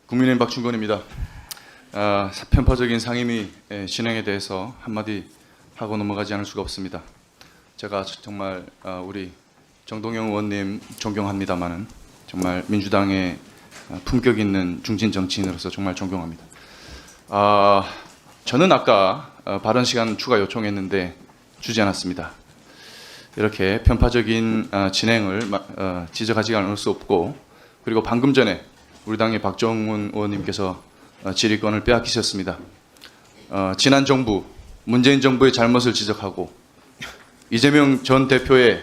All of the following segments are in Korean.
국민의힘 박충건입니다. 편파적인 상임위 진행에 대해서 한마디 하고 넘어가지 않을 수가 없습니다. 제가 정말 우리 정동영 의원님 존경합니다마는 정말 민주당의 품격 있는 중진 정치인으로서 정말 존경합니다. 저는 아까 발언 시간 추가 요청했는데 주지 않았습니다. 이렇게 편파적인 진행을 지적하지 않을 수 없고, 그리고 방금 전에 우리 당의 박정훈 의원님께서 질의권을 빼앗기셨습니다. 지난 정부, 문재인 정부의 잘못을 지적하고 이재명 전 대표의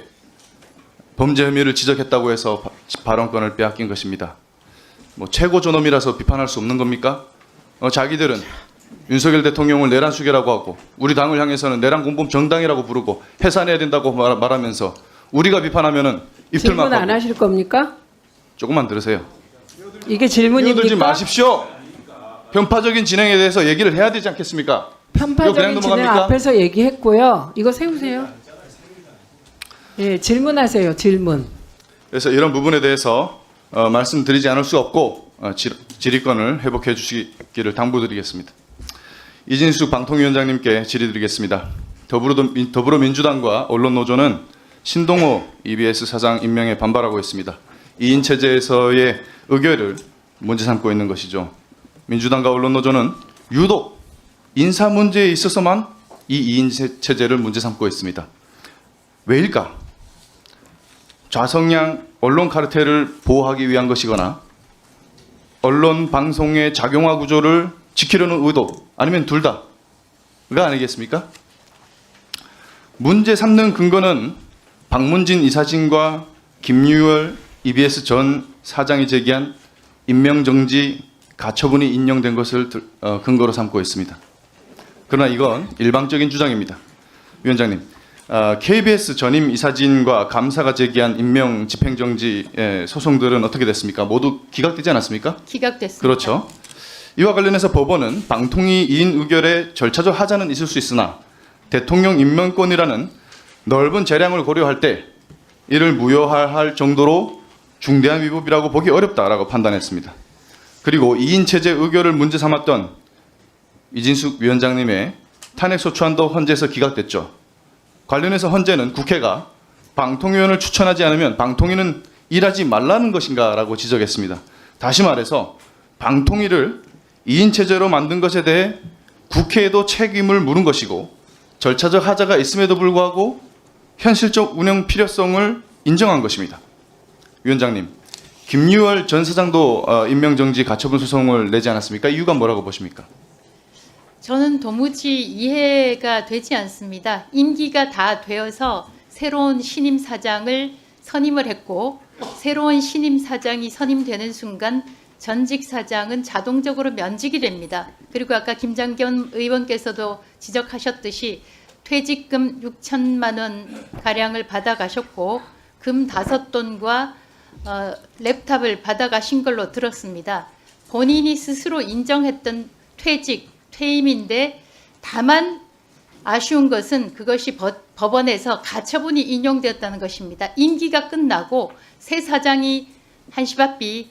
범죄 혐의를 지적했다고 해서 발언권을 빼앗긴 것입니다. 뭐 최고 존엄이라서 비판할 수 없는 겁니까? 자기들은 윤석열 대통령을 내란수개라고 하고 우리 당을 향해서는 내란공범 정당이라고 부르고 해산해야 된다고 말하면서 우리가 비판하면은 입틀막 질문 안 하실 겁니까? 조금만 들으세요. 이게 질문입니까? 끼어들지 마십시오. 편파적인 진행에 대해서 얘기를 해야 되지 않겠습니까? 이거 그냥 편파적인 진행 넘어갑니까? 앞에서 얘기했고요. 이거 세우세요. 예, 질문하세요. 질문. 그래서 이런 부분에 대해서 말씀드리지 않을 수 없고 질의권을 회복해 주시기를 당부드리겠습니다. 이진숙 방통위원장님께 질의드리겠습니다. 더불어민주당과 언론노조는 신동호 EBS 사장 임명에 반발하고 있습니다. 2인 체제에서의 의결을 문제 삼고 있는 것이죠. 민주당과 언론노조는 유독 인사 문제에 있어서만 이 2인 체제를 문제 삼고 있습니다. 왜일까? 좌성향 언론 카르텔을 보호하기 위한 것이거나 언론 방송의 작용화 구조를 지키려는 의도, 아니면 둘 다가 아니겠습니까? 문제 삼는 근거는 박문진 이사진과 김유월 EBS 전 사장이 제기한 임명정지 가처분이 인용된 것을 근거로 삼고 있습니다. 그러나 이건 일방적인 주장입니다. 위원장님, KBS 전임 이사진과 감사가 제기한 임명 집행정지 소송들은 어떻게 됐습니까? 모두 기각되지 않았습니까? 기각됐습니다. 그렇죠. 이와 관련해서 법원은 방통위 2인 의결에 절차적 하자는 있을 수 있으나 대통령 임명권이라는 넓은 재량을 고려할 때 이를 무효할 정도로 중대한 위법이라고 보기 어렵다라고 판단했습니다. 그리고 2인 체제 의결을 문제 삼았던 이진숙 위원장님의 탄핵소추안도 헌재에서 기각됐죠. 관련해서 헌재는 국회가 방통위원을 추천하지 않으면 방통위는 일하지 말라는 것인가라고 지적했습니다. 다시 말해서 방통위를 2인 체제로 만든 것에 대해 국회에도 책임을 물은 것이고 절차적 하자가 있음에도 불구하고 현실적 운영 필요성을 인정한 것입니다. 위원장님, 김유월 전 사장도 임명정지 가처분 소송을 내지 않았습니까? 이유가 뭐라고 보십니까? 저는 도무지 이해가 되지 않습니다. 임기가 다 되어서 새로운 신임 사장을 선임을 했고 새로운 신임 사장이 선임되는 순간 전직 사장은 자동적으로 면직이 됩니다. 그리고 아까 김장겸 의원께서도 지적하셨듯이 퇴직금 6천만 원 가량을 받아가셨고 금 5돈과 랩탑을 받아가신 걸로 들었습니다. 본인이 스스로 인정했던 퇴임인데 다만 아쉬운 것은 그것이 법원에서 가처분이 인용되었다는 것입니다. 임기가 끝나고 새 사장이 한시바삐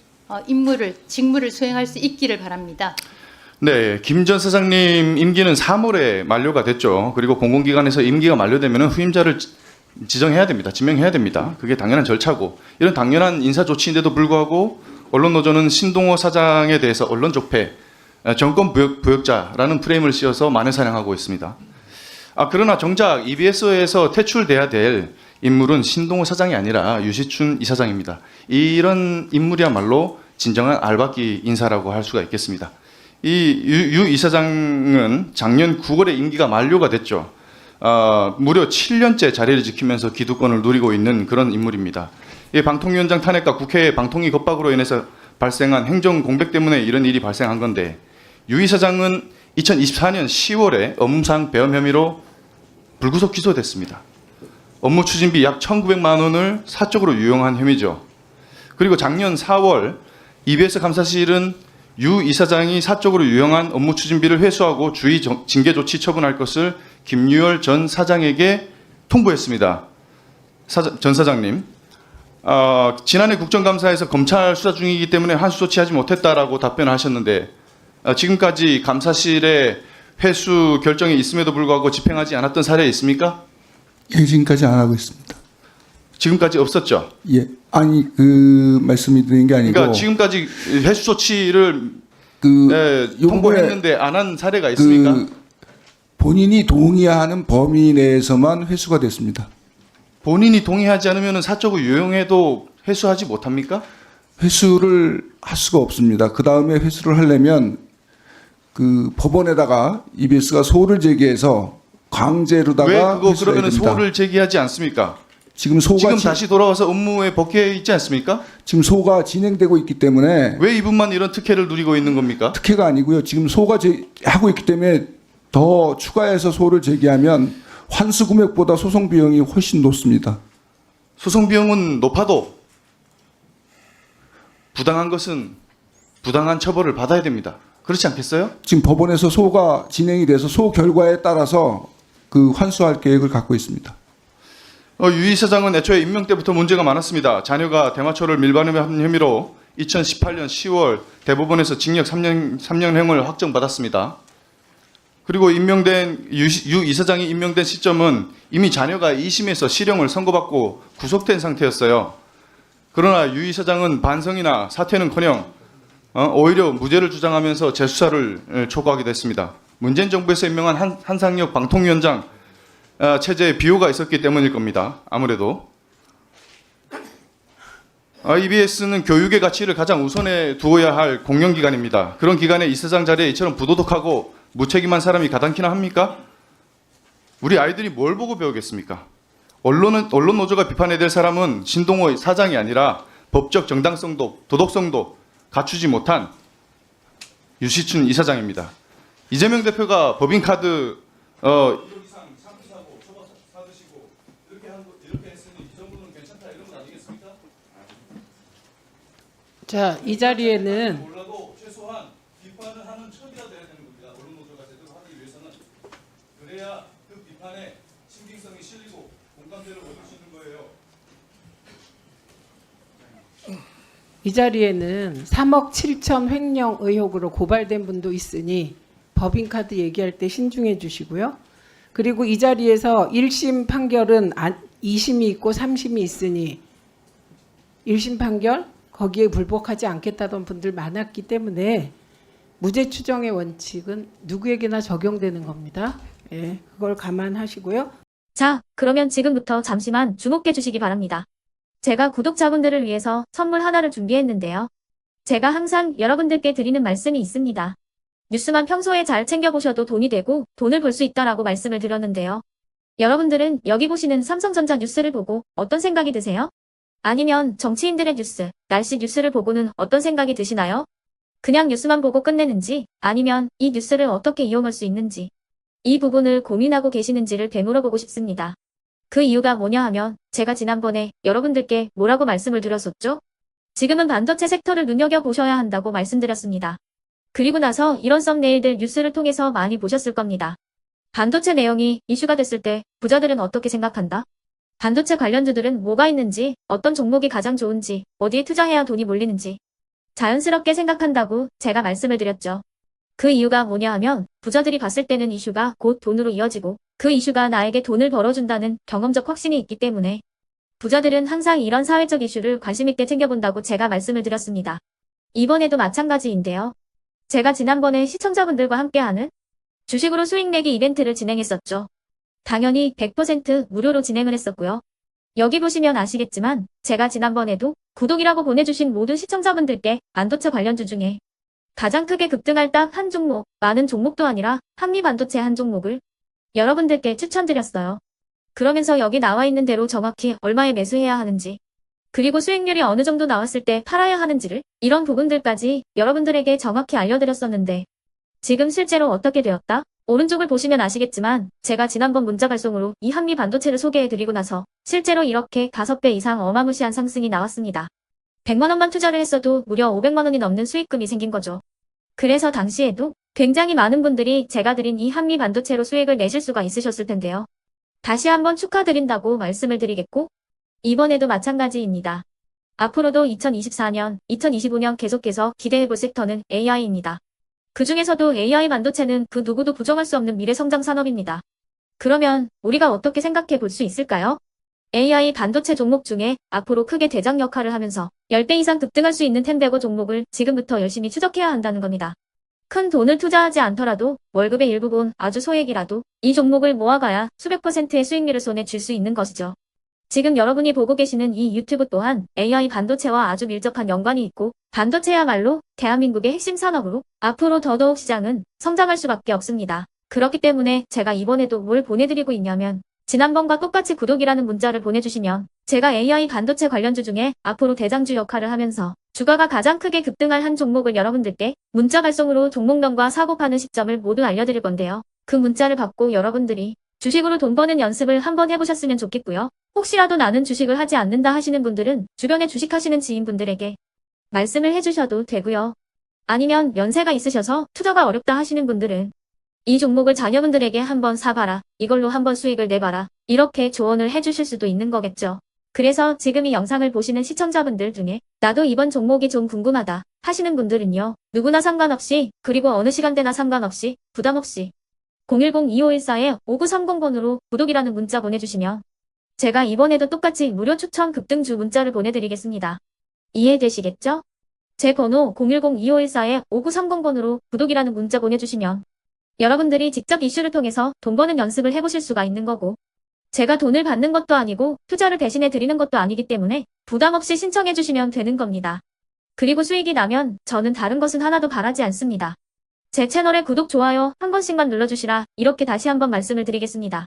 직무를 수행할 수 있기를 바랍니다. 네, 김 전 사장님 임기는 3월에 만료가 됐죠. 그리고 공공기관에서 임기가 만료되면 후임자를 지정해야 됩니다. 지명해야 됩니다. 그게 당연한 절차고 이런 당연한 인사 조치인데도 불구하고 언론노조는 신동호 사장에 대해서 언론적폐, 정권 부역자라는 프레임을 씌워서 만회사냥하고 있습니다. 그러나 정작 EBS에서 퇴출돼야 될 인물은 신동호 사장이 아니라 유시춘 이사장입니다. 이런 인물이야말로 진정한 알박기 인사라고 할 수가 있겠습니다. 이 유 이사장은 작년 9월에 임기가 만료가 됐죠. 무려 7년째 자리를 지키면서 기득권을 누리고 있는 그런 인물입니다. 이 방통위원장 탄핵과 국회의 방통위 겁박으로 인해서 발생한 행정 공백 때문에 이런 일이 발생한 건데 유 이사장은 2024년 10월에 업무상 배임 혐의로 불구속 기소됐습니다. 업무 추진비 약 1,900만 원을 사적으로 유용한 혐의죠. 그리고 작년 4월 EBS 감사실은 유 이사장이 사적으로 유용한 업무 추진비를 회수하고 주의 징계 조치 처분할 것을 김유월 전 사장에게 통보했습니다. 전 사장님, 지난해 국정감사에서 검찰 수사 중이기 때문에 환수 조치하지 못했다라고 답변하셨는데 지금까지 감사실에 회수 결정이 있음에도 불구하고 집행하지 않았던 사례 있습니까? 예, 지금까지 안 하고 있습니다. 지금까지 없었죠. 예, 아니 그 말씀이 드린 게 아니고 그러니까 지금까지 회수 조치를 요거에 통보했는데 안 한 사례가 있습니까? 그 본인이 동의하는 범위 내에서만 회수가 됐습니다. 본인이 동의하지 않으면 사적으로 유용해도 회수하지 못합니까? 회수를 할 수가 없습니다. 그 다음에 회수를 하려면 그 법원에다가 EBS가 소를 제기해서 강제로다가 왜 그거 회수를 해야 그러면 됩니다. 소를 제기하지 않습니까? 지금 지금 다시 돌아와서 업무에 복귀해 있지 않습니까? 지금 소가 진행되고 있기 때문에 왜 이분만 이런 특혜를 누리고 있는 겁니까? 특혜가 아니고요. 지금 소가 하고 있기 때문에 더 추가해서 소를 제기하면 환수 금액보다 소송 비용이 훨씬 높습니다. 소송 비용은 높아도 부당한 것은 부당한 처벌을 받아야 됩니다. 그렇지 않겠어요? 지금 법원에서 소가 진행이 돼서 소 결과에 따라서 그 환수할 계획을 갖고 있습니다. 유 이사장은 애초에 임명 때부터 문제가 많았습니다. 자녀가 대마초를 밀반입한 혐의로 2018년 10월 대법원에서 징역 3년형을 확정받았습니다. 그리고 임명된 유 이사장이 임명된 시점은 이미 자녀가 2심에서 실형을 선고받고 구속된 상태였어요. 그러나 유 이사장은 반성이나 사퇴는커녕 오히려 무죄를 주장하면서 재수사를 촉구하게 됐습니다. 문재인 정부에서 임명한 한상혁 방통위원장 체제에 비호가 있었기 때문일 겁니다. 아무래도 EBS는 교육의 가치를 가장 우선에 두어야 할 공영기관입니다. 그런 기관에 이사장 자리에 이처럼 부도덕하고 무책임한 사람이 가당키나 합니까? 우리 아이들이 뭘 보고 배우겠습니까? 언론 노조가 비판해야 될 사람은 신동호 사장이 아니라 법적 정당성도 도덕성도 갖추지 못한 유시춘 이사장입니다. 이재명 대표가 법인카드 자, 이 자리에는 몰라도 최소한 비판을 하는 척이라도 해야 되는 겁니다. 언론 노조가 제대로 하기 위해서는 그래야 그 비판에 신빙성이 실리고 공감대를 얻을 수 있는 거예요. 이 자리에는 3억 7천 횡령 의혹으로 고발된 분도 있으니 법인카드 얘기할 때 신중해 주시고요. 그리고 이 자리에서 1심 판결은 2심이 있고 3심이 있으니 1심 판결 거기에 불복하지 않겠다던 분들 많았기 때문에 무죄 추정의 원칙은 누구에게나 적용되는 겁니다. 예, 그걸 감안하시고요. 자, 그러면 지금부터 잠시만 주목해 주시기 바랍니다. 제가 구독자분들을 위해서 선물 하나를 준비했는데요. 제가 항상 여러분들께 드리는 말씀이 있습니다. 뉴스만 평소에 잘 챙겨보셔도 돈이 되고 돈을 벌 수 있다라고 말씀을 드렸는데요. 여러분들은 여기 보시는 삼성전자 뉴스를 보고 어떤 생각이 드세요? 아니면 정치인들의 뉴스, 날씨 뉴스를 보고는 어떤 생각이 드시나요? 그냥 뉴스만 보고 끝내는지 아니면 이 뉴스를 어떻게 이용할 수 있는지 이 부분을 고민하고 계시는지를 되물어보고 싶습니다. 그 이유가 뭐냐 하면 제가 지난번에 여러분들께 뭐라고 말씀을 드렸었죠? 지금은 반도체 섹터를 눈여겨보셔야 한다고 말씀드렸습니다. 그리고 나서 이런 썸네일들 뉴스를 통해서 많이 보셨을 겁니다. 반도체 내용이 이슈가 됐을 때 부자들은 어떻게 생각한다? 반도체 관련주들은 뭐가 있는지, 어떤 종목이 가장 좋은지, 어디에 투자해야 돈이 몰리는지 자연스럽게 생각한다고 제가 말씀을 드렸죠. 그 이유가 뭐냐 하면 부자들이 봤을 때는 이슈가 곧 돈으로 이어지고 그 이슈가 나에게 돈을 벌어준다는 경험적 확신이 있기 때문에 부자들은 항상 이런 사회적 이슈를 관심 있게 챙겨본다고 제가 말씀을 드렸습니다. 이번에도 마찬가지인데요. 제가 지난번에 시청자분들과 함께하는 주식으로 수익 내기 이벤트를 진행했었죠. 당연히 100% 무료로 진행을 했었고요. 여기 보시면 아시겠지만 제가 지난번에도 구독이라고 보내주신 모든 시청자분들께 반도체 관련주 중에 가장 크게 급등할 딱 한 종목, 많은 종목도 아니라 한미반도체 한 종목을 여러분들께 추천드렸어요. 그러면서 여기 나와 있는 대로 정확히 얼마에 매수해야 하는지 그리고 수익률이 어느 정도 나왔을 때 팔아야 하는지를 이런 부분들까지 여러분들에게 정확히 알려드렸었는데 지금 실제로 어떻게 되었다? 오른쪽을 보시면 아시겠지만 제가 지난번 문자 발송으로 이 한미 반도체를 소개해드리고 나서 실제로 이렇게 5배 이상 어마무시한 상승이 나왔습니다. 100만 원만 투자를 했어도 무려 500만 원이 넘는 수익금이 생긴 거죠. 그래서 당시에도 굉장히 많은 분들이 제가 드린 이 한미 반도체로 수익을 내실 수가 있으셨을 텐데요. 다시 한번 축하드린다고 말씀을 드리겠고 이번에도 마찬가지입니다. 앞으로도 2024년, 2025년 계속해서 기대해볼 섹터는 AI입니다. 그 중에서도 AI 반도체는 그 누구도 부정할 수 없는 미래 성장 산업입니다. 그러면 우리가 어떻게 생각해 볼 수 있을까요? AI 반도체 종목 중에 앞으로 크게 대장 역할을 하면서 10배 이상 급등할 수 있는 템베고 종목을 지금부터 열심히 추적해야 한다는 겁니다. 큰 돈을 투자하지 않더라도 월급의 일부분 아주 소액이라도 이 종목을 모아가야 수백 %의 수익률을 손에 쥘 수 있는 것이죠. 지금 여러분이 보고 계시는 이 유튜브 또한 AI 반도체와 아주 밀접한 연관이 있고 반도체야말로 대한민국의 핵심 산업으로 앞으로 더더욱 시장은 성장할 수밖에 없습니다. 그렇기 때문에 제가 이번에도 뭘 보내드리고 있냐면 지난번과 똑같이 구독이라는 문자를 보내주시면 제가 AI 반도체 관련주 중에 앞으로 대장주 역할을 하면서 주가가 가장 크게 급등할 한 종목을 여러분들께 문자 발송으로 종목명과 사고 파는 시점을 모두 알려드릴 건데요. 그 문자를 받고 여러분들이 주식으로 돈 버는 연습을 한번 해보셨으면 좋겠고요. 혹시라도 나는 주식을 하지 않는다 하시는 분들은 주변에 주식하시는 지인분들에게 말씀을 해주셔도 되고요. 아니면 연세가 있으셔서 투자가 어렵다 하시는 분들은 이 종목을 자녀분들에게 한번 사봐라. 이걸로 한번 수익을 내봐라. 이렇게 조언을 해주실 수도 있는 거겠죠. 그래서 지금 이 영상을 보시는 시청자분들 중에 나도 이번 종목이 좀 궁금하다 하시는 분들은요. 누구나 상관없이 그리고 어느 시간대나 상관없이 부담 없이 010-2514-5930번으로 구독이라는 문자 보내주시면 제가 이번에도 똑같이 무료 추천 급등주 문자를 보내드리겠습니다. 이해되시겠죠? 제 번호 010-2514-5930번으로 구독이라는 문자 보내주시면 여러분들이 직접 이슈를 통해서 돈 버는 연습을 해보실 수가 있는 거고 제가 돈을 받는 것도 아니고 투자를 대신해 드리는 것도 아니기 때문에 부담 없이 신청해 주시면 되는 겁니다. 그리고 수익이 나면 저는 다른 것은 하나도 바라지 않습니다. 제 채널에 구독, 좋아요 한 번씩만 눌러주시라 이렇게 다시 한번 말씀을 드리겠습니다.